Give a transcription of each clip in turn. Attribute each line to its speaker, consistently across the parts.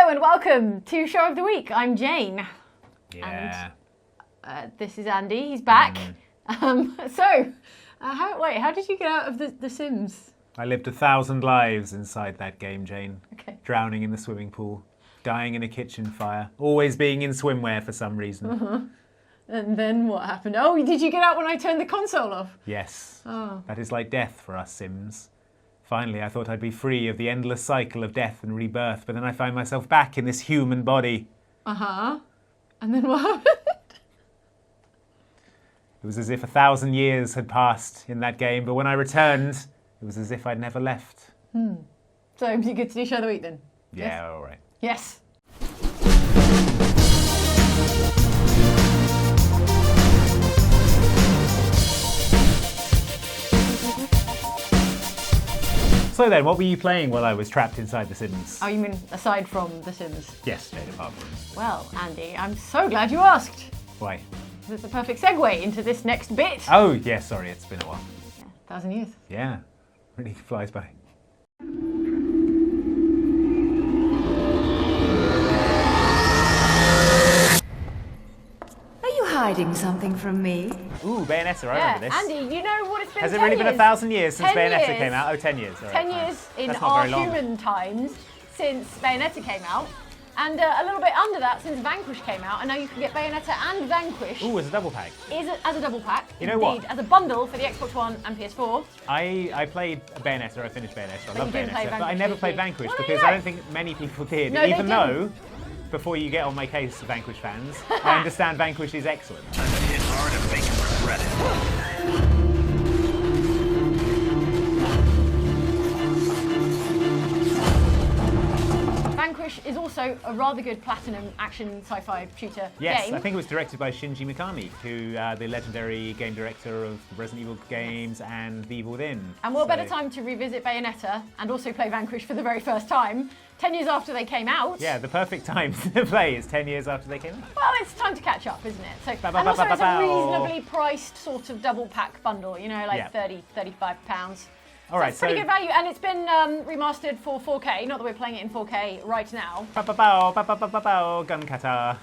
Speaker 1: Hello and welcome to Show of the Week. I'm Jane.
Speaker 2: Yeah.
Speaker 1: And this is Andy. He's back. How did you get out of The Sims?
Speaker 2: I lived 1,000 lives inside that game, Jane.
Speaker 1: Okay.
Speaker 2: Drowning in the swimming pool, dying in a kitchen fire, always being in swimwear for some reason.
Speaker 1: And then what happened? Oh, did you get out when I turned the console off?
Speaker 2: Yes.
Speaker 1: Oh.
Speaker 2: That is like death for us Sims. Finally, I thought I'd be free of the endless cycle of death and rebirth, but then I find myself back in this human body.
Speaker 1: Uh-huh. And then what happened?
Speaker 2: It was as if 1,000 years had passed in that game, but when I returned, it was as if I'd never left.
Speaker 1: So, you get to do Show of the Week then?
Speaker 2: Yeah,
Speaker 1: Yes?
Speaker 2: all right.
Speaker 1: Yes.
Speaker 2: So then, what were you playing while I was trapped inside The Sims?
Speaker 1: Oh, you mean aside from The Sims?
Speaker 2: Yes, Jane, apart from.
Speaker 1: Well, Andy, I'm so glad you asked.
Speaker 2: Why?
Speaker 1: It's the perfect segue into this next bit.
Speaker 2: Oh, yeah, sorry, it's been a while.
Speaker 1: Yeah, 1,000 years.
Speaker 2: Yeah, really flies by.
Speaker 3: Are you hiding something from me?
Speaker 2: Ooh, Bayonetta, I
Speaker 1: Yeah,
Speaker 2: remember this.
Speaker 1: Andy, you know what it's been?
Speaker 2: Has it
Speaker 1: 10
Speaker 2: really been
Speaker 1: years.
Speaker 2: 1,000 years since
Speaker 1: 10
Speaker 2: Bayonetta
Speaker 1: years.
Speaker 2: came out? Oh, 10 years. All right,
Speaker 1: 10
Speaker 2: fine.
Speaker 1: years in
Speaker 2: That's not
Speaker 1: our
Speaker 2: very long.
Speaker 1: human times since Bayonetta came out, and a little bit under that since Vanquish came out, and now you can get Bayonetta and Vanquish
Speaker 2: Ooh, it's a double pack.
Speaker 1: as a double pack.
Speaker 2: You know what?
Speaker 1: Indeed, as a bundle for the Xbox One and PS4.
Speaker 2: I played Bayonetta, I finished Bayonetta, I love
Speaker 1: you didn't play
Speaker 2: Bayonetta, but I
Speaker 1: Vanquish,
Speaker 2: never
Speaker 1: did
Speaker 2: played
Speaker 1: you?
Speaker 2: Vanquish
Speaker 1: Well, there
Speaker 2: because
Speaker 1: you
Speaker 2: I
Speaker 1: go.
Speaker 2: don't think many people did,
Speaker 1: No, they
Speaker 2: even
Speaker 1: didn't.
Speaker 2: though, before you get on my case, Vanquish fans, I understand Vanquish is excellent.
Speaker 4: Hit hard and make him regret it.
Speaker 1: Vanquish is also a rather good platinum action sci-fi shooter
Speaker 2: Yes,
Speaker 1: game.
Speaker 2: I think it was directed by Shinji Mikami, who the legendary game director of the Resident Evil games and The Evil Within.
Speaker 1: And what better
Speaker 2: So-
Speaker 1: time to revisit Bayonetta and also play Vanquish for the very first time, 10 years after they came out.
Speaker 2: Yeah, the perfect time to play is 10 years after they came out.
Speaker 1: Well, it's time to catch up, isn't it? So,
Speaker 2: Ba, ba,
Speaker 1: and
Speaker 2: ba,
Speaker 1: also
Speaker 2: ba,
Speaker 1: it's
Speaker 2: ba,
Speaker 1: a
Speaker 2: bow.
Speaker 1: reasonably priced sort of double pack bundle, you know, like
Speaker 2: Yeah.
Speaker 1: 30, 35 pounds.
Speaker 2: All right,
Speaker 1: It's pretty good value, and it's been remastered for 4K. Not that we're playing it in 4K right now.
Speaker 2: Ba-ba-bow, ba-ba-ba-ba-bow, gun kata.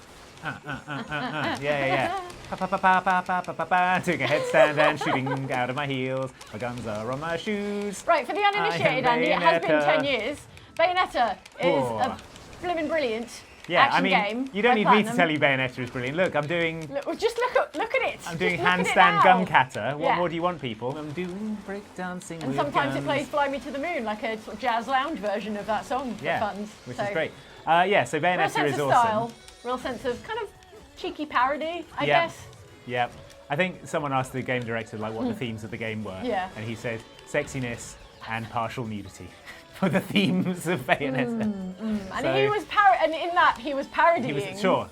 Speaker 2: Yeah. Ba-ba-ba-ba-ba-ba-ba-ba. Doing a headstand and shooting out of my heels. My guns are on my shoes.
Speaker 1: Right, for the uninitiated,
Speaker 2: I am
Speaker 1: Andy, it has been
Speaker 2: Bayonetta.
Speaker 1: 10 years. Bayonetta is
Speaker 2: Oh.
Speaker 1: a blimmin' brilliant
Speaker 2: Yeah,
Speaker 1: action
Speaker 2: I mean,
Speaker 1: game.
Speaker 2: you don't
Speaker 1: by
Speaker 2: need me to
Speaker 1: Platinum.
Speaker 2: tell you Bayonetta is brilliant. Look, I'm doing
Speaker 1: Just look at it.
Speaker 2: I'm doing
Speaker 1: Just look at it
Speaker 2: handstand
Speaker 1: now.
Speaker 2: gun kata. What
Speaker 1: Yeah.
Speaker 2: more do you want, people? I'm doing break dancing
Speaker 1: And
Speaker 2: with
Speaker 1: sometimes
Speaker 2: guns.
Speaker 1: it plays Fly Me to the Moon, like a sort of jazz lounge version of that song for
Speaker 2: Yeah,
Speaker 1: funds.
Speaker 2: which
Speaker 1: So,
Speaker 2: is great. So
Speaker 1: Real
Speaker 2: Bayonetta
Speaker 1: sense
Speaker 2: is
Speaker 1: of
Speaker 2: awesome.
Speaker 1: style, real sense of kind of cheeky parody, I
Speaker 2: Yeah.
Speaker 1: guess.
Speaker 2: Yeah. I think someone asked the game director like what the themes of the game were.
Speaker 1: Yeah.
Speaker 2: And he said sexiness and partial nudity for the themes of Bayonetta.
Speaker 1: And
Speaker 2: So-
Speaker 1: he was and in that he was parodying.
Speaker 2: He was sure.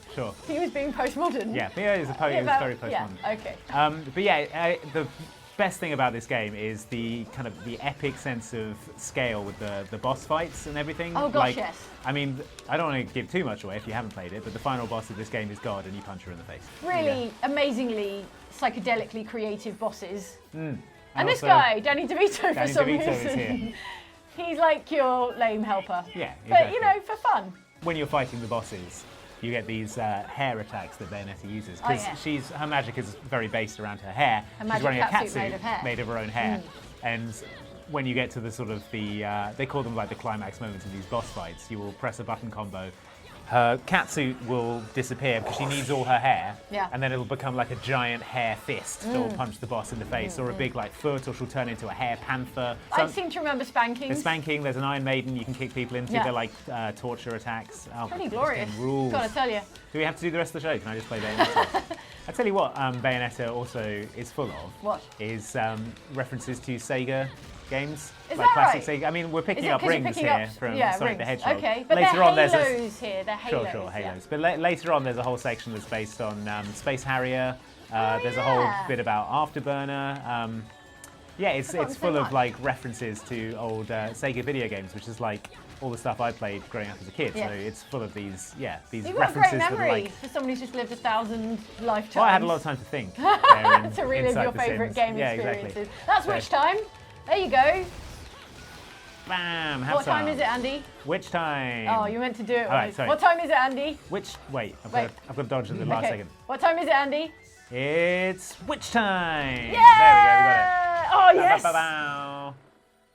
Speaker 1: He was being postmodern.
Speaker 2: Yeah, it was very postmodern.
Speaker 1: Yeah, okay.
Speaker 2: But yeah, the best thing about this game is the kind of the epic sense of scale with the boss fights and everything.
Speaker 1: Oh, gosh, yes.
Speaker 2: I mean, I don't want to give too much away if you haven't played it, but the final boss of this game is God, and you punch her in the face.
Speaker 1: Really amazingly psychedelically creative bosses. And this
Speaker 2: also-
Speaker 1: guy, Danny DeVito, for
Speaker 2: Danny
Speaker 1: some
Speaker 2: DeVito
Speaker 1: reason.
Speaker 2: is here.
Speaker 1: He's like your lame helper.
Speaker 2: Yeah,
Speaker 1: But you
Speaker 2: exactly.
Speaker 1: know, for fun.
Speaker 2: When you're fighting the bosses, you get these hair attacks that Bayonetta uses because
Speaker 1: yeah.
Speaker 2: her magic is very based around her hair.
Speaker 1: Her
Speaker 2: She's
Speaker 1: magic
Speaker 2: wearing a
Speaker 1: catsuit
Speaker 2: catsuit
Speaker 1: made of hair.
Speaker 2: made of her own hair, and when you get to the sort of they call them like the climax moments of these boss fights, you will press a button combo. Her catsuit will disappear because she needs all her hair,
Speaker 1: Yeah.
Speaker 2: and then it'll become like a giant hair fist that will punch the boss in the face, or a big like foot, or she'll turn into a hair panther.
Speaker 1: I seem to remember Spanking.
Speaker 2: There's Spanking, there's an Iron Maiden you can kick people into,
Speaker 1: Yeah.
Speaker 2: they're like torture attacks. Oh,
Speaker 1: Pretty
Speaker 2: this
Speaker 1: glorious.
Speaker 2: game rules.
Speaker 1: Gotta tell you.
Speaker 2: Do we have to do the rest of the show? Can I just play Bayonetta? I tell you what, Bayonetta also is full of.
Speaker 1: What?
Speaker 2: Is references to Sega games.
Speaker 1: Is
Speaker 2: like
Speaker 1: that
Speaker 2: classic
Speaker 1: right?
Speaker 2: Sega. I mean, we're picking
Speaker 1: Is it
Speaker 2: up
Speaker 1: 'cause you're
Speaker 2: rings
Speaker 1: picking
Speaker 2: here
Speaker 1: up-
Speaker 2: from
Speaker 1: yeah,
Speaker 2: Sonic
Speaker 1: rings.
Speaker 2: the Hedgehog.
Speaker 1: Okay, but
Speaker 2: later
Speaker 1: they're
Speaker 2: on, there's
Speaker 1: halos here. They're halos.
Speaker 2: Sure,
Speaker 1: yeah.
Speaker 2: halos. But later on, there's a whole section that's based on Space Harrier. There's a whole
Speaker 1: yeah.
Speaker 2: bit about Afterburner. Yeah, it's
Speaker 1: Forgotten so
Speaker 2: full
Speaker 1: much.
Speaker 2: of like references to old Sega video games, which is like all the stuff I played growing up as a kid.
Speaker 1: Yeah.
Speaker 2: So it's full of these
Speaker 1: You've got a
Speaker 2: references
Speaker 1: great
Speaker 2: that are
Speaker 1: memory
Speaker 2: like.
Speaker 1: for somebody who's just lived 1,000 lifetimes.
Speaker 2: Well, I had a lot of time to think.
Speaker 1: to relive
Speaker 2: inside
Speaker 1: your
Speaker 2: The
Speaker 1: favourite
Speaker 2: Sims.
Speaker 1: game
Speaker 2: Yeah,
Speaker 1: experiences.
Speaker 2: exactly.
Speaker 1: That's
Speaker 2: So-
Speaker 1: Witch Time. There you go.
Speaker 2: Bam! Have
Speaker 1: What time
Speaker 2: some.
Speaker 1: is it, Andy?
Speaker 2: Which time?
Speaker 1: Oh, you meant to do it.
Speaker 2: All right, sorry.
Speaker 1: What time is it, Andy?
Speaker 2: Wait, I've
Speaker 1: Wait.
Speaker 2: got to dodge at the last
Speaker 1: Okay.
Speaker 2: second.
Speaker 1: What time is it, Andy?
Speaker 2: It's which time?
Speaker 1: Yeah!
Speaker 2: There we go, we got it.
Speaker 1: Oh, yes!
Speaker 2: Ba-ba-ba-bow.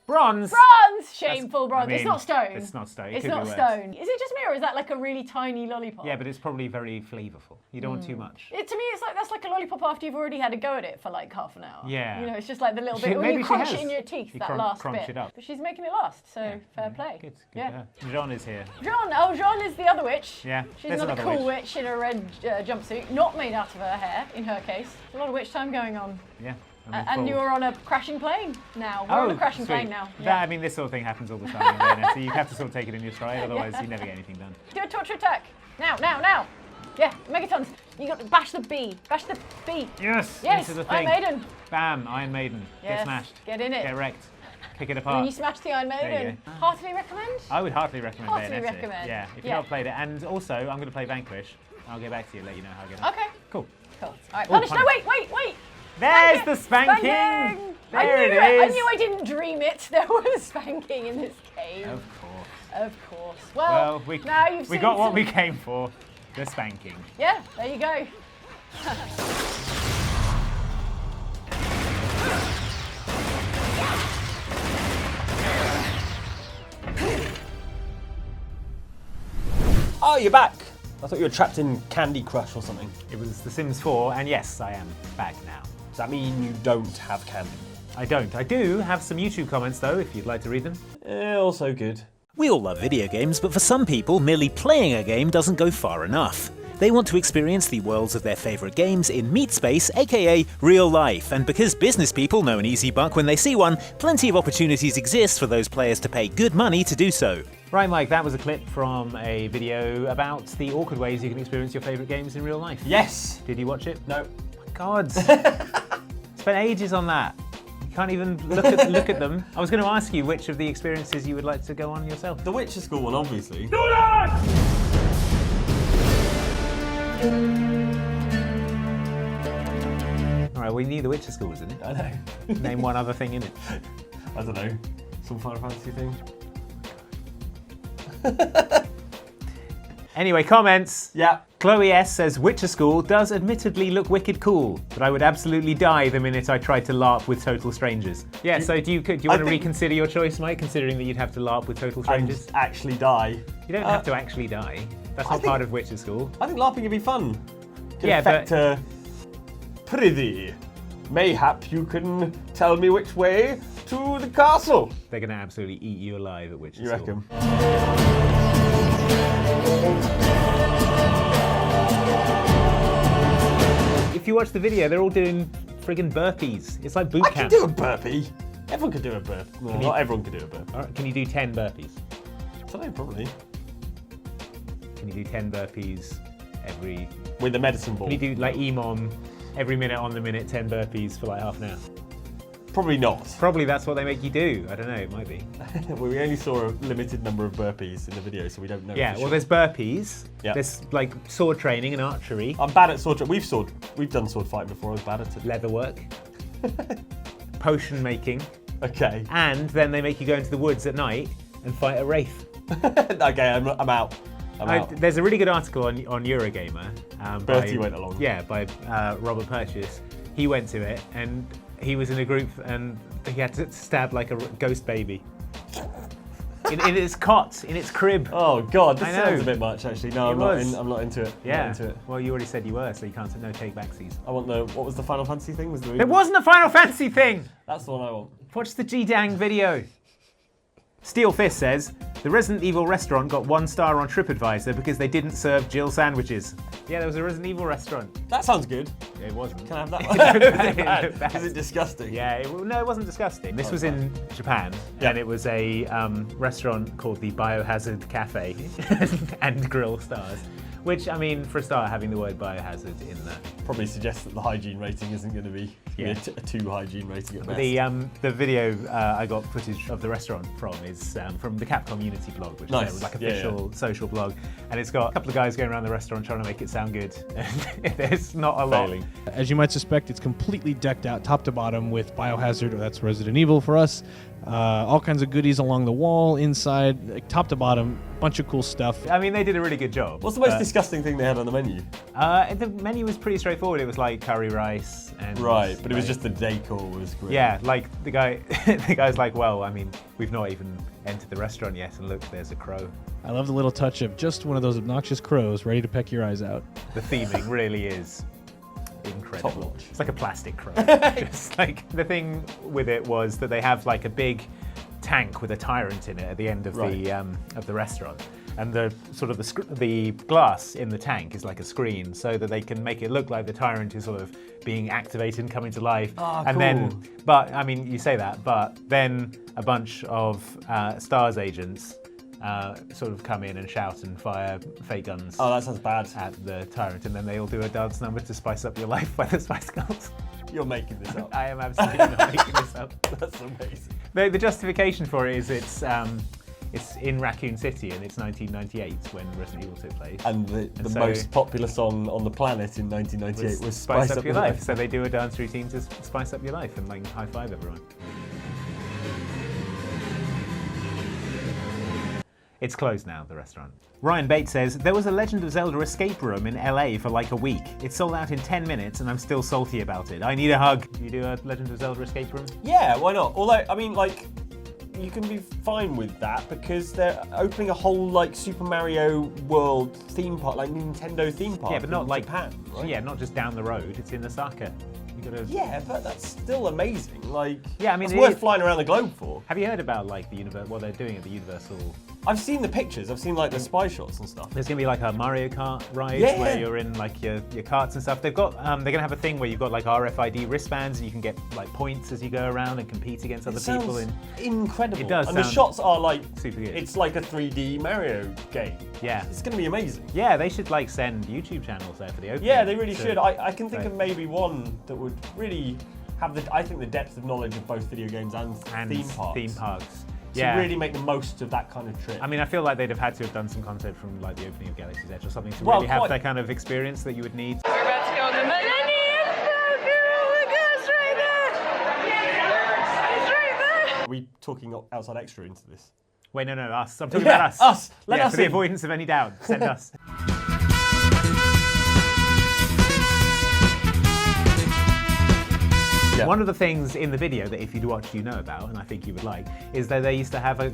Speaker 2: Bronze!
Speaker 1: Bronze! Shameful bronze.
Speaker 2: I mean,
Speaker 1: it's not stone.
Speaker 2: It's not stone.
Speaker 1: It's
Speaker 2: Could be
Speaker 1: not
Speaker 2: worse.
Speaker 1: stone. Is it just me, or is that like a really tiny lollipop?
Speaker 2: Yeah, but it's probably very flavourful. You don't want too much.
Speaker 1: To me, it's like that's like a lollipop after you've already had a go at it for like half an hour.
Speaker 2: Yeah.
Speaker 1: You know, it's just like the little
Speaker 2: She-
Speaker 1: bit when
Speaker 2: maybe
Speaker 1: you
Speaker 2: she
Speaker 1: crunch
Speaker 2: has.
Speaker 1: it in your teeth.
Speaker 2: You
Speaker 1: That last
Speaker 2: crunch
Speaker 1: bit.
Speaker 2: it up.
Speaker 1: But she's making it last, so fair play.
Speaker 2: Good.
Speaker 1: Yeah.
Speaker 2: Jean is here.
Speaker 1: Jean. Oh, Jean is the other witch.
Speaker 2: Yeah,
Speaker 1: She's
Speaker 2: there's
Speaker 1: another
Speaker 2: another
Speaker 1: cool witch in a red jumpsuit, not made out of her hair. In her case, a lot of witch time going on.
Speaker 2: Yeah.
Speaker 1: And you're on a crashing plane now. We're on a crashing
Speaker 2: sweet.
Speaker 1: plane now.
Speaker 2: That, I mean, this sort of thing happens all the time in Bayonetta, so you have to sort of take it in your stride, otherwise you never get anything done.
Speaker 1: Do a torture attack. Now. Yeah, megatons. You got to bash the B. Bash the B.
Speaker 2: Yes!
Speaker 1: Yes,
Speaker 2: Into the
Speaker 1: Iron
Speaker 2: thing.
Speaker 1: Maiden.
Speaker 2: Bam! Iron Maiden.
Speaker 1: Yes,
Speaker 2: Get smashed.
Speaker 1: get in it.
Speaker 2: Get wrecked. Kick it
Speaker 1: And
Speaker 2: apart.
Speaker 1: then you smash the Iron
Speaker 2: There you
Speaker 1: Maiden. Heartily recommend?
Speaker 2: I would heartily recommend
Speaker 1: Heartily
Speaker 2: Bayonetta.
Speaker 1: recommend.
Speaker 2: Yeah, if you've
Speaker 1: Yeah.
Speaker 2: not played it. And also, I'm going to play Vanquish. I'll get back to you and let you know how I get on.
Speaker 1: Okay.
Speaker 2: Cool.
Speaker 1: Cool. All right,
Speaker 2: Oh,
Speaker 1: punish. No,
Speaker 2: punish.
Speaker 1: wait.
Speaker 2: There's the spanking! There it is!
Speaker 1: I knew I didn't dream it. There was spanking in this game.
Speaker 2: Of course.
Speaker 1: Of course. Well,
Speaker 2: we
Speaker 1: now you've seen
Speaker 2: got what
Speaker 1: some-
Speaker 2: we came for. The spanking.
Speaker 1: Yeah, there you go.
Speaker 5: Oh, you're back. I thought you were trapped in Candy Crush or something.
Speaker 2: It was The Sims 4, and yes, I am back now.
Speaker 5: Does that mean you don't have candy?
Speaker 2: I don't. I do have some YouTube comments, though, if you'd like to read them.
Speaker 5: Also good.
Speaker 6: We all love video games, but for some people, merely playing a game doesn't go far enough. They want to experience the worlds of their favourite games in meat space, aka real life, and because business people know an easy buck when they see one, plenty of opportunities exist for those players to pay good money to do so.
Speaker 2: Right, Mike, that was a clip from a video about the awkward ways you can experience your favourite games in real life.
Speaker 5: Yes.
Speaker 2: Did you watch it?
Speaker 5: No.
Speaker 2: My God. Spent ages on that. You can't even look at them. I was going to ask you which of the experiences you would like to go on yourself.
Speaker 5: The Witcher School one, obviously.
Speaker 2: All right, we knew the Witcher School was in it.
Speaker 5: I know.
Speaker 2: Name one other thing in it.
Speaker 5: I don't know. Some Final Fantasy thing.
Speaker 2: Anyway, comments.
Speaker 5: Yeah.
Speaker 2: Chloe S says, Witcher School does admittedly look wicked cool, but I would absolutely die the minute I tried to LARP with total strangers. Yeah, so do you want to reconsider your choice, Mike, considering that you'd have to LARP with total strangers?
Speaker 5: And actually die.
Speaker 2: You don't have to actually die. That's not part of Witcher School.
Speaker 5: I think LARPing would be fun. Could
Speaker 2: Yeah,
Speaker 5: affect prithee. Mayhap you can tell me which way to the castle.
Speaker 2: They're going to absolutely eat you alive at Witcher
Speaker 5: You
Speaker 2: School.
Speaker 5: reckon?
Speaker 2: If you watch the video, they're all doing friggin' burpees. It's like boot
Speaker 5: I
Speaker 2: camp.
Speaker 5: can do a burpee. Everyone can do a burpee. Well,
Speaker 2: Can you-
Speaker 5: not everyone can do a burpee.
Speaker 2: All right, can you do 10 burpees?
Speaker 5: I don't know, probably.
Speaker 2: Can you do 10 burpees every...
Speaker 5: With the medicine ball.
Speaker 2: Can you do, like, EMOM every minute on the minute, 10 burpees for, like, half an hour?
Speaker 5: Probably not.
Speaker 2: Probably that's what they make you do. I don't know, it might be.
Speaker 5: Well, we only saw a limited number of burpees in the video, so we don't know.
Speaker 2: Yeah,
Speaker 5: for
Speaker 2: well,
Speaker 5: sure.
Speaker 2: there's burpees.
Speaker 5: Yeah.
Speaker 2: There's, like, sword training and archery.
Speaker 5: I'm bad at sword. We've done sword fighting before. I was bad at it.
Speaker 2: Leather work. Potion making.
Speaker 5: Okay.
Speaker 2: And then they make you go into the woods at night and fight a wraith.
Speaker 5: Okay, I'm out. I'm out.
Speaker 2: There's a really good article on Eurogamer.
Speaker 5: Bertie went along.
Speaker 2: Yeah, by Robert Purchase. He went to it and he was in a group and he had to stab like a ghost baby. in its cot, in its crib.
Speaker 5: Oh God, this
Speaker 2: I know.
Speaker 5: sounds a bit much actually. No,
Speaker 2: It
Speaker 5: I'm
Speaker 2: was.
Speaker 5: not into it.
Speaker 2: Yeah.
Speaker 5: Not into it.
Speaker 2: Well, you already said you were, so you can't. No take backsies.
Speaker 5: I want what was the Final Fantasy thing?
Speaker 2: There wasn't a Final Fantasy thing.
Speaker 5: That's the one I want.
Speaker 2: Watch the G-Dang video. Steel Fist says, the Resident Evil restaurant got 1 star on TripAdvisor because they didn't serve Jill sandwiches. Yeah, there was a Resident Evil restaurant.
Speaker 5: That sounds good.
Speaker 2: It wasn't.
Speaker 5: Can I have that
Speaker 2: It
Speaker 5: one?
Speaker 2: looked
Speaker 5: Is
Speaker 2: bad,
Speaker 5: it
Speaker 2: it
Speaker 5: bad?
Speaker 2: looked bad.
Speaker 5: Is it disgusting?
Speaker 2: Yeah, no, it wasn't disgusting. This was in Japan,
Speaker 5: Yeah.
Speaker 2: and it was a restaurant called the Biohazard Cafe and Grill Stars. Which, I mean, for a start, having the word biohazard in there.
Speaker 5: Probably suggests that the hygiene rating isn't going to be
Speaker 2: Yeah.
Speaker 5: a 2 hygiene rating at best.
Speaker 2: The video I got footage of the restaurant from is from the Capcom Unity blog, which
Speaker 5: Nice.
Speaker 2: is like
Speaker 5: Yeah,
Speaker 2: official social blog, and it's got a couple of guys going around the restaurant trying to make it sound good. And there's not a lot.
Speaker 5: Failing.
Speaker 7: As you might suspect, it's completely decked out top to bottom with Biohazard, or that's Resident Evil for us, all kinds of goodies along the wall, inside, like, top to bottom, bunch of cool stuff.
Speaker 2: I mean, they did a really good job.
Speaker 5: What's the most disgusting thing they had on the menu?
Speaker 2: The menu was pretty straightforward. It was like curry rice and...
Speaker 5: Right, but it was
Speaker 2: like,
Speaker 5: just the decor was great.
Speaker 2: Yeah, like the guy's like, well, I mean, we've not even entered the restaurant yet, and look, there's a crow.
Speaker 7: I love the little touch of just one of those obnoxious crows ready to peck your eyes out.
Speaker 2: The theming really is incredible.
Speaker 5: Top notch.
Speaker 2: It's like a plastic crow. Just like the thing with it was that they have like a big tank with a tyrant in it at the end of the restaurant, and the sort of the glass in the tank is like a screen, so that they can make it look like the tyrant is sort of being activated and coming to life.
Speaker 5: Oh,
Speaker 2: and
Speaker 5: cool.
Speaker 2: then, but I mean, you say that, but then a bunch of STARS agents sort of come in and shout and fire fake guns.
Speaker 5: Oh, that sounds bad.
Speaker 2: At the tyrant, and then they all do a dance number to Spice Up Your Life by the Spice Girls.
Speaker 5: You're making this up.
Speaker 2: I am absolutely not making this up.
Speaker 5: That's amazing.
Speaker 2: The justification for it is it's in Raccoon City, and it's 1998 when Resident Evil 2 plays.
Speaker 5: And the most popular song on the planet in 1998 was
Speaker 2: Spice Up Your Life. So they do a dance routine to spice up your life and like high five everyone. It's closed now, the restaurant. Ryan Bates says, there was a Legend of Zelda escape room in LA for like a week. It sold out in 10 minutes and I'm still salty about it. I need a hug. You do a Legend of Zelda escape room?
Speaker 5: Yeah, why not? Although, I mean, like, you can be fine with that because they're opening a whole, like, Super Mario World theme park, like Nintendo theme park.
Speaker 2: Yeah, but not like
Speaker 5: Japan, right?
Speaker 2: Yeah, not just down the road. It's in Osaka. You gotta...
Speaker 5: Yeah, but that's still amazing. Like,
Speaker 2: yeah, I mean,
Speaker 5: it's worth flying around the globe for.
Speaker 2: Have you heard about like what they're doing at the Universal?
Speaker 5: I've seen the pictures. I've seen like the spy shots and stuff.
Speaker 2: There's gonna be like a Mario Kart ride where you're in like your karts and stuff. They've got they're gonna have a thing where you've got like RFID wristbands and you can get like points as you go around and compete against other people.
Speaker 5: Incredible.
Speaker 2: It does.
Speaker 5: And the shots are like
Speaker 2: super good.
Speaker 5: It's like a 3D Mario game.
Speaker 2: Yeah.
Speaker 5: It's gonna be amazing.
Speaker 2: Yeah, they should like send YouTube channels there for the opening.
Speaker 5: Yeah, they really should. I can think of maybe one that would really have the depth of knowledge of both video games and theme parks. To really make the most of that kind of trip.
Speaker 2: I mean, I feel like they'd have had to have done some content from like the opening of Galaxy's Edge or something to really have that kind of experience that you would need.
Speaker 1: We're about to go on the Millennium Falcon. Oh my gosh, right there! It's right there!
Speaker 5: Are we talking outside extra into this?
Speaker 2: Wait, no, us. I'm talking about us.
Speaker 5: Us. Let us
Speaker 2: for the avoidance of any doubt, send us. Yeah. One of the things in the video that if you'd watched you know about, and I think you would like, is that they used to have a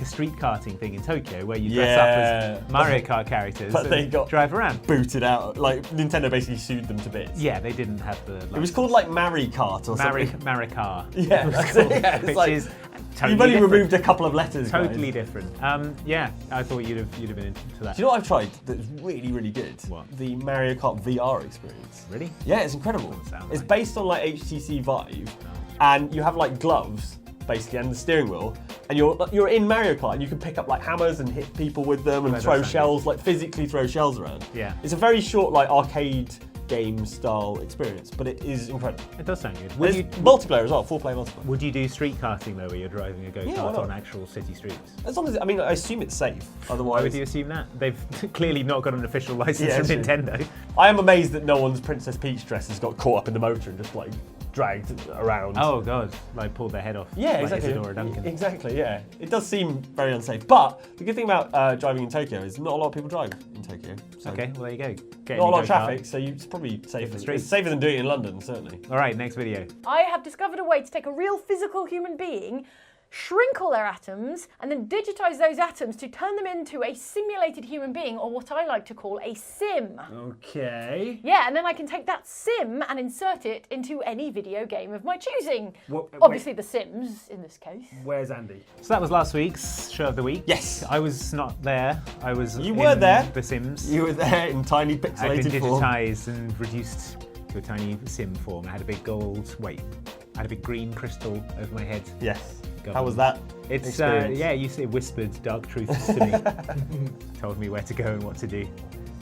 Speaker 2: street karting thing in Tokyo where you dress up as Mario Kart characters
Speaker 5: but they got
Speaker 2: drive around.
Speaker 5: Booted out. Like Nintendo basically sued them to bits.
Speaker 2: Yeah, they didn't have the license.
Speaker 5: It was called like Marikart or something.
Speaker 2: Marikar.
Speaker 5: Yeah, that's it. Yeah, it's
Speaker 2: which
Speaker 5: like,
Speaker 2: is totally
Speaker 5: you've only
Speaker 2: different.
Speaker 5: removed a couple of letters.
Speaker 2: Totally
Speaker 5: guys.
Speaker 2: different. Yeah, I thought you'd have been into that.
Speaker 5: Do you know what I've tried that's really, really good?
Speaker 2: What?
Speaker 5: The Mario Kart VR experience.
Speaker 2: Really?
Speaker 5: Yeah, it's incredible. It's
Speaker 2: right.
Speaker 5: based on like HTC Vive, and you have like gloves basically and the steering wheel, and you're in Mario Kart and you can pick up like hammers and hit people with them and throw shells, like physically throw shells around.
Speaker 2: Yeah.
Speaker 5: It's a very short like arcade game style experience, but it is incredible.
Speaker 2: It does sound good.
Speaker 5: There's multiplayer as well, 4-player multiplayer.
Speaker 2: Would you do street karting though, where you're driving a go-kart on actual city streets?
Speaker 5: As long as, I mean, I assume it's safe. Otherwise,
Speaker 2: why would you assume that? They've clearly not got an official license from Nintendo.
Speaker 5: I am amazed that no one's Princess Peach dress has got caught up in the motor and just like dragged around.
Speaker 2: Oh god, like pulled their head off.
Speaker 5: Yeah,
Speaker 2: like
Speaker 5: exactly.
Speaker 2: Isadora Duncan.
Speaker 5: Exactly, yeah. It does seem very unsafe. But the good thing about driving in Tokyo is not a lot of people drive in Tokyo. So
Speaker 2: okay, well there you go.
Speaker 5: Not a lot of traffic, so it's probably safer. It's safer than doing it in London, certainly.
Speaker 2: All right, next video.
Speaker 1: I have discovered a way to take a real physical human being, shrink all their atoms, and then digitize those atoms to turn them into a simulated human being, or what I like to call a sim.
Speaker 5: Okay.
Speaker 1: Yeah, and then I can take that sim and insert it into any video game of my choosing.
Speaker 5: What,
Speaker 1: obviously The Sims, in this case.
Speaker 5: Where's Andy?
Speaker 2: So that was last week's show of the week.
Speaker 5: Yes.
Speaker 2: I was not there. I was
Speaker 5: You were there.
Speaker 2: The Sims.
Speaker 5: You were there in tiny pixelated
Speaker 2: I've been
Speaker 5: form.
Speaker 2: digitized and reduced to a tiny sim form. I had a big I had a big green crystal over my head.
Speaker 5: Yes.
Speaker 2: God.
Speaker 5: How was that?
Speaker 2: It's yeah, you say whispered dark truths to me. Told me where to go and what to do.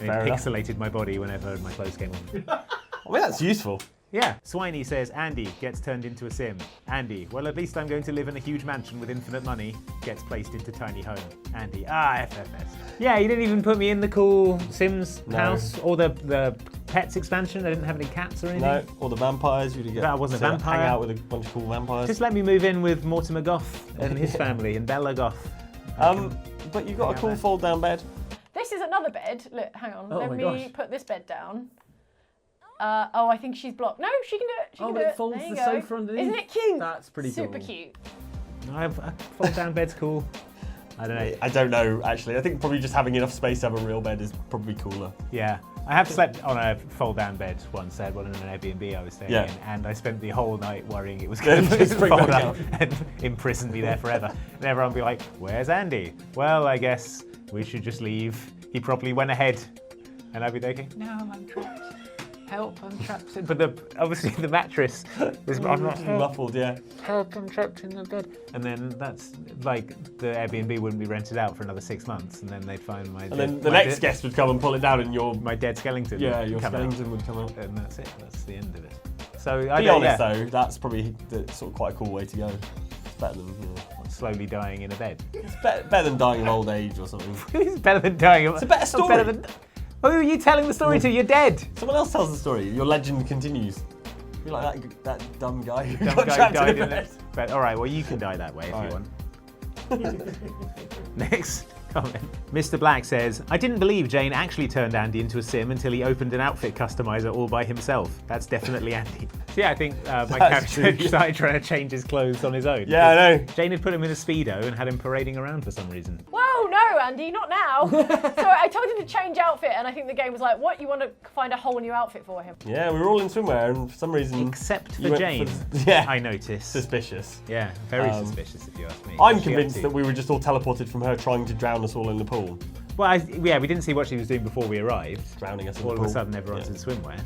Speaker 2: And it pixelated my body whenever my clothes came off.
Speaker 5: I mean, that's useful.
Speaker 2: Yeah. Swiney says, Andy gets turned into a sim. Andy, well, at least I'm going to live in a huge mansion with infinite money. Gets placed into tiny home. Andy, FFS. Yeah, you didn't even put me in the cool Sims house or the Pets expansion. I didn't have any cats or anything.
Speaker 5: No, or the vampires. You
Speaker 2: That wasn't a vampire.
Speaker 5: Hang out with a bunch of cool vampires.
Speaker 2: Just let me move in with Mortimer Goth and his family and Bella Goth.
Speaker 5: But you got a cool fold-down bed.
Speaker 1: This is another bed. Look, hang on.
Speaker 2: Oh
Speaker 1: Let
Speaker 2: my
Speaker 1: me
Speaker 2: gosh.
Speaker 1: put this bed down. I think she's blocked. No, she can do it. She can do it.
Speaker 5: folds
Speaker 1: There you
Speaker 5: the
Speaker 1: go.
Speaker 5: sofa underneath.
Speaker 1: Isn't it cute?
Speaker 5: That's pretty cool.
Speaker 1: Super cute.
Speaker 2: A fold-down bed's cool. I don't know.
Speaker 5: I don't know, actually. I think probably just having enough space to have a real bed is probably cooler.
Speaker 2: Yeah. I have slept on a fold-down bed once. I had one in an Airbnb I was staying in, and I spent the whole night worrying it was going to
Speaker 5: Just bring
Speaker 2: fold
Speaker 5: back
Speaker 2: up and imprison me there forever. And everyone would be like, "Where's Andy?" Well, I guess we should just leave. He probably went ahead, and I'd be thinking, "No, I'm trapped. Help, I'm trapped." But obviously the mattress was I'm not
Speaker 5: Muffled, yeah.
Speaker 2: help, I'm trapped in the bed. And then that's like the Airbnb wouldn't be rented out for another 6 months, and then they'd find my.
Speaker 5: And then the next guest would come and pull it down, and
Speaker 2: my dead skeleton.
Speaker 5: your
Speaker 2: would come
Speaker 5: skeleton
Speaker 2: out.
Speaker 5: would come out.
Speaker 2: And that's it. That's the end of it. So
Speaker 5: Be honest though, that's probably sort of quite a cool way to go. It's better than
Speaker 2: slowly dying in a bed.
Speaker 5: It's better than dying of old age or something.
Speaker 2: It's better than dying.
Speaker 5: It's a better story.
Speaker 2: Who are you telling the story to? You're dead.
Speaker 5: Someone else tells the story. Your legend continues. You're like that dumb guy who
Speaker 2: Dumb
Speaker 5: got
Speaker 2: guy
Speaker 5: trapped
Speaker 2: died
Speaker 5: in a
Speaker 2: in
Speaker 5: bed.
Speaker 2: it. But all right, well you can die that way if
Speaker 5: All
Speaker 2: you
Speaker 5: right.
Speaker 2: want. Next comment. Mr. Black says, I didn't believe Jane actually turned Andy into a sim until he opened an outfit customizer all by himself. That's definitely Andy. So yeah, I think my
Speaker 5: That's
Speaker 2: character
Speaker 5: true.
Speaker 2: started trying to change his clothes on his own.
Speaker 5: Yeah, I know.
Speaker 2: Jane had put him in a Speedo and had him parading around for some reason.
Speaker 1: Whoa, no, Andy, not now. So I told him to change outfit, and I think the game was like, "What? You want to find a whole new outfit for him?"
Speaker 5: Yeah, we were all in swimwear, and for some reason.
Speaker 2: Except
Speaker 5: you
Speaker 2: for
Speaker 5: went
Speaker 2: Jane.
Speaker 5: yeah.
Speaker 2: I noticed.
Speaker 5: Suspicious.
Speaker 2: Yeah, very suspicious if you ask me.
Speaker 5: I'm
Speaker 2: What's she up
Speaker 5: convinced
Speaker 2: to?
Speaker 5: that we were just all teleported from her trying to drown us all in the pool.
Speaker 2: Well, yeah, we didn't see what she was doing before we arrived.
Speaker 5: Drowning us in
Speaker 2: All
Speaker 5: the
Speaker 2: of
Speaker 5: pool.
Speaker 2: a sudden, everyone's in swimwear.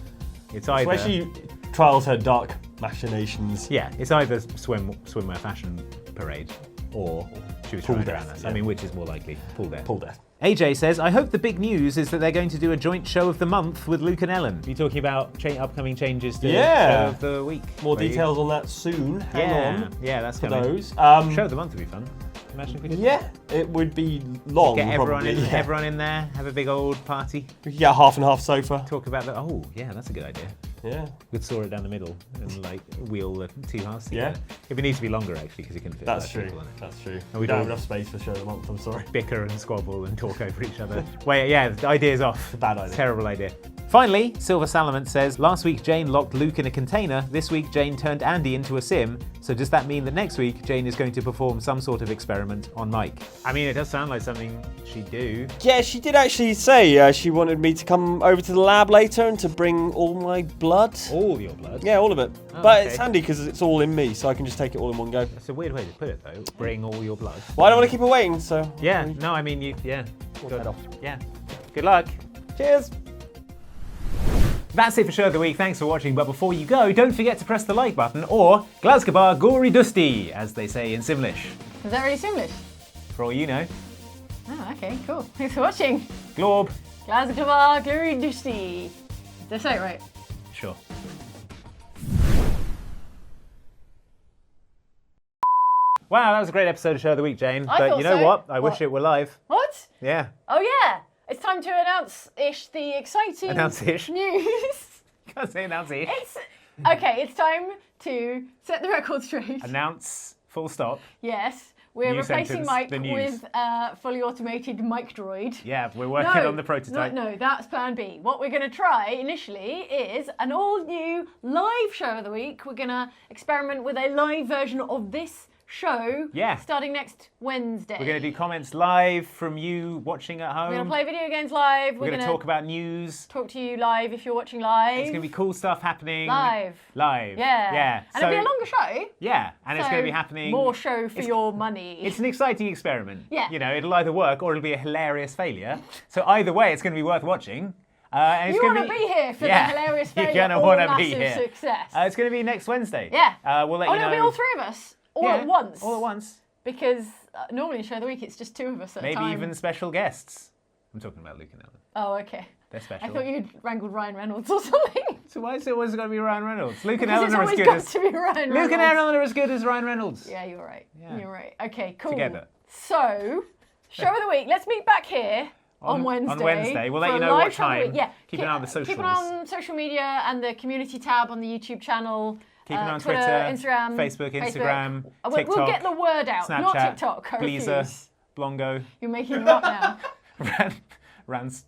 Speaker 2: It's
Speaker 5: It's
Speaker 2: either
Speaker 5: where she trials her dark machinations.
Speaker 2: yeah, it's either swimwear fashion parade or she was
Speaker 5: Pool
Speaker 2: trying to drown
Speaker 5: death,
Speaker 2: us.
Speaker 5: yeah.
Speaker 2: I mean, which is more likely? Pool death.
Speaker 5: Pool death.
Speaker 2: AJ says, I hope the big news is that they're going to do a joint show of the month with Luke and Ellen. Are you talking about upcoming changes to
Speaker 5: Yeah.
Speaker 2: show of the week?
Speaker 5: More
Speaker 2: Where you-
Speaker 5: details on that soon. Hang on.
Speaker 2: Yeah, that's
Speaker 5: For
Speaker 2: coming.
Speaker 5: those.
Speaker 2: Show of the month would be fun. Imagine if we did
Speaker 5: Yeah, it would be long.
Speaker 2: get everyone
Speaker 5: probably.
Speaker 2: in, everyone in there, have a big old party,
Speaker 5: We could get a half and half sofa.
Speaker 2: talk about the. Oh, yeah, that's a good idea.
Speaker 5: Yeah.
Speaker 2: We could saw it down the middle and like wheel the two halves
Speaker 5: Yeah.
Speaker 2: together. If it needs to be longer actually, because you can fit.
Speaker 5: That's
Speaker 2: less
Speaker 5: true.
Speaker 2: people in it.
Speaker 5: That's true.
Speaker 2: we
Speaker 5: We don't have
Speaker 2: don't-
Speaker 5: enough space for show of the month. I'm sorry.
Speaker 2: Bicker and squabble and talk over each other. Wait, yeah, the idea's off.
Speaker 5: Bad idea.
Speaker 2: Terrible idea. Finally, Silver Salamant says, last week Jane locked Luke in a container. This week Jane turned Andy into a sim. So does that mean that next week Jane is going to perform some sort of experiment on Mike? I mean, it does sound like something she'd do.
Speaker 5: Yeah, she did actually say she wanted me to come over to the lab later and to bring all my blood.
Speaker 2: All your blood.
Speaker 5: Yeah, all of it.
Speaker 2: Oh,
Speaker 5: but
Speaker 2: okay.
Speaker 5: it's handy because it's all in me, so I can just take it all in one go.
Speaker 2: That's a weird way to put it, though. Bring all your blood.
Speaker 5: Well, I don't want to keep her waiting, so.
Speaker 2: Yeah, no, I mean, yeah.
Speaker 5: We'll head off.
Speaker 2: Yeah. Good luck.
Speaker 5: Cheers.
Speaker 2: That's it for Show of the Week. Thanks for watching. But before you go, don't forget to press the like button or Glasgow Gory Dusty, as they say in Simlish.
Speaker 1: Is that really Simlish?
Speaker 2: For all you know.
Speaker 1: Oh, okay, cool. Thanks for watching.
Speaker 2: Glorb.
Speaker 1: Glasgow Glory Dusty. Did I say it right?
Speaker 2: Sure. Wow, that was a great episode of Show of the Week, Jane.
Speaker 1: I
Speaker 2: But
Speaker 1: thought
Speaker 2: you know
Speaker 1: so.
Speaker 2: what? I wish
Speaker 1: What?
Speaker 2: it were live.
Speaker 1: What?
Speaker 2: Yeah.
Speaker 1: Oh yeah, it's time to announce-ish the exciting
Speaker 2: Announce-ish?
Speaker 1: news.
Speaker 2: Can't say announce it.
Speaker 1: It's okay. It's time to set the record straight.
Speaker 2: Announce, full stop.
Speaker 1: Yes, we're
Speaker 2: New
Speaker 1: replacing
Speaker 2: sentence,
Speaker 1: Mike
Speaker 2: the news.
Speaker 1: with a fully automated mic droid.
Speaker 2: Yeah, we're working on the prototype.
Speaker 1: No, that's plan B. What we're going to try initially is an all-new live show of the week. We're going to experiment with a live version of this show.
Speaker 2: Yeah.
Speaker 1: Starting next Wednesday.
Speaker 2: We're going to do comments live from you watching at home.
Speaker 1: We're going to play video games live.
Speaker 2: We're going to talk about news.
Speaker 1: Talk to you live if you're watching live.
Speaker 2: There's going to be cool stuff happening.
Speaker 1: Live.
Speaker 2: Yeah.
Speaker 1: And it'll be a longer show.
Speaker 2: Yeah, and it's
Speaker 1: So,
Speaker 2: going to be happening.
Speaker 1: More show for your money.
Speaker 2: It's an exciting experiment.
Speaker 1: Yeah.
Speaker 2: You know, it'll either work or it'll be a hilarious failure. So either way, it's going to be worth watching. And it's
Speaker 1: you
Speaker 2: going
Speaker 1: want to be here for the hilarious failure
Speaker 2: You're going to
Speaker 1: or
Speaker 2: want to
Speaker 1: massive
Speaker 2: be here.
Speaker 1: success.
Speaker 2: It's going to be next Wednesday.
Speaker 1: Yeah.
Speaker 2: We'll let you know.
Speaker 1: it'll be all three of us. All
Speaker 2: Yeah,
Speaker 1: at once.
Speaker 2: All at once.
Speaker 1: Because normally in Show of the Week it's just two of us at a
Speaker 2: Maybe
Speaker 1: time.
Speaker 2: even special guests. I'm talking about Luke and Ellen.
Speaker 1: Oh, okay.
Speaker 2: They're special.
Speaker 1: I thought you'd wrangled Ryan Reynolds or something.
Speaker 2: So why is it always got to be Ryan Reynolds? Luke and
Speaker 1: Because
Speaker 2: Ellen
Speaker 1: it's
Speaker 2: are as
Speaker 1: always
Speaker 2: good
Speaker 1: got
Speaker 2: as
Speaker 1: to be Ryan Reynolds.
Speaker 2: Luke and Ellen are as good as Ryan Reynolds.
Speaker 1: Yeah, you're right.
Speaker 2: Yeah.
Speaker 1: You're right. Okay, cool.
Speaker 2: Together.
Speaker 1: So, Show of the Week. Let's meet back here on Wednesday.
Speaker 2: On Wednesday. We'll let
Speaker 1: for
Speaker 2: you
Speaker 1: a
Speaker 2: know
Speaker 1: live
Speaker 2: what time.
Speaker 1: trouble. Yeah.
Speaker 2: Keep an eye on the socials.
Speaker 1: Keep an eye on social media and the community tab on the YouTube channel.
Speaker 2: Keep an eye on
Speaker 1: Twitter, Instagram,
Speaker 2: Facebook, Instagram,
Speaker 1: We'll
Speaker 2: TikTok.
Speaker 1: get the word out.
Speaker 2: Snapchat,
Speaker 1: Not TikTok. I
Speaker 2: Bleezer,
Speaker 1: refuse.
Speaker 2: Blongo.
Speaker 1: You're making them up now.
Speaker 2: That's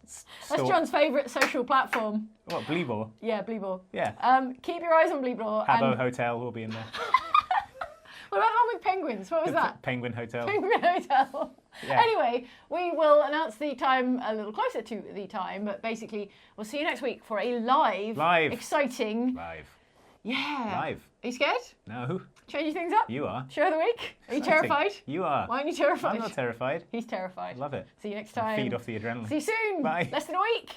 Speaker 1: That's John's favourite social platform.
Speaker 2: What, Bleebor?
Speaker 1: Yeah, Bleebor.
Speaker 2: Yeah.
Speaker 1: Keep your eyes on Bleebor.
Speaker 2: Habbo
Speaker 1: And
Speaker 2: Hotel will be in there.
Speaker 1: what about the one with penguins? What was that?
Speaker 2: Penguin Hotel.
Speaker 1: Penguin Hotel.
Speaker 2: Yeah.
Speaker 1: Anyway, we will announce the time a little closer to the time, but basically, we'll see you next week for a live. Exciting.
Speaker 2: Live.
Speaker 1: Yeah.
Speaker 2: Live.
Speaker 1: Are you scared?
Speaker 2: No.
Speaker 1: Changing things up?
Speaker 2: You are.
Speaker 1: Show of the week? Are you
Speaker 2: Exciting.
Speaker 1: terrified?
Speaker 2: You are.
Speaker 1: Why aren't you terrified?
Speaker 2: I'm not terrified.
Speaker 1: He's terrified.
Speaker 2: Love it.
Speaker 1: See you next time.
Speaker 2: Feed off the adrenaline.
Speaker 1: See you soon.
Speaker 2: Bye.
Speaker 1: Less than a week.